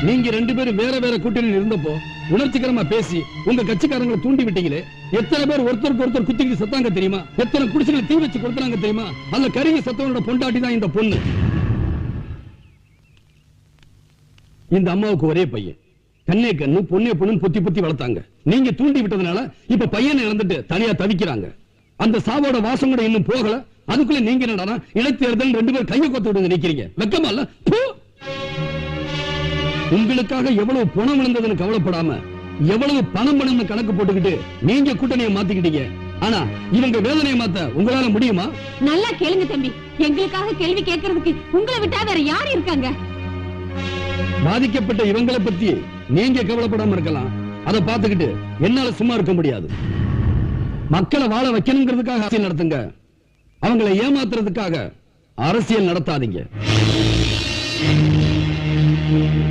நீங்க ரெண்டு பேரும் வேற வேற கூட்டணியில் இருந்தப்போ உணர்ச்சிகரமா பேசி உங்க கட்சிக்காரங்களை தூண்டி விட்டீங்களே. எத்தனை பேர் ஒருத்தருக்கு ஒருத்தர் குத்திக்கிட்டு சத்தாங்க தெரியுமா? எத்தனை குடிசைகளை தீ வச்சு கொடுத்தாங்க தெரியுமா? அந்த கருகி சத்தவனோட பொண்டாட்டி தான் இந்த பொண்ணு. இந்த அம்மாவுக்கு ஒரே பையன், கண்ணே கண்ணு பொண்ணே பொண்ணு பொத்தி பொத்தி வளர்த்தாங்க. நீங்க தூண்டி விட்டதுனால இப்ப பையனை இழந்துட்டு தனியா தவிக்கிறாங்க. அந்த சாவோட வாசம் கூட இன்னும் போகல. அதுக்குள்ள நீங்க என்னடா இடைத்தேர்தல் ரெண்டு பேர் கையை கொத்து விடுங்க நிக்கிறீங்க. வெக்கமா இல்ல? உங்களுக்காக எவ்வளவு பணம் விழுந்ததுன்னு கவலைப்படாம எவ்வளவு பணம் பணம்னு கணக்கு போட்டுக்கிட்டு நீங்க கூட்டணியை மாத்திக்கிட்டீங்க. ஆனா இவங்க வேதனையை மாத்த உங்களால முடியுமா? நல்லா கேளுங்க தம்பி, எங்களுக்காக கேள்வி கேட்கறதுக்கு உங்களை விட்டா வேற யார் இருக்காங்க? பாதிக்கப்பட்ட இவங்களை பத்தி நீங்க கவலைப்படாம இருக்கலாம். அதை பார்த்துக்கிட்டு என்னால சும்மா இருக்க முடியாது. மக்களை வாழ வைக்கணுங்கிறதுக்காக அரசியல் நடத்துங்க. அவங்களை ஏமாத்துறதுக்காக அரசியல் நடத்தாதீங்க.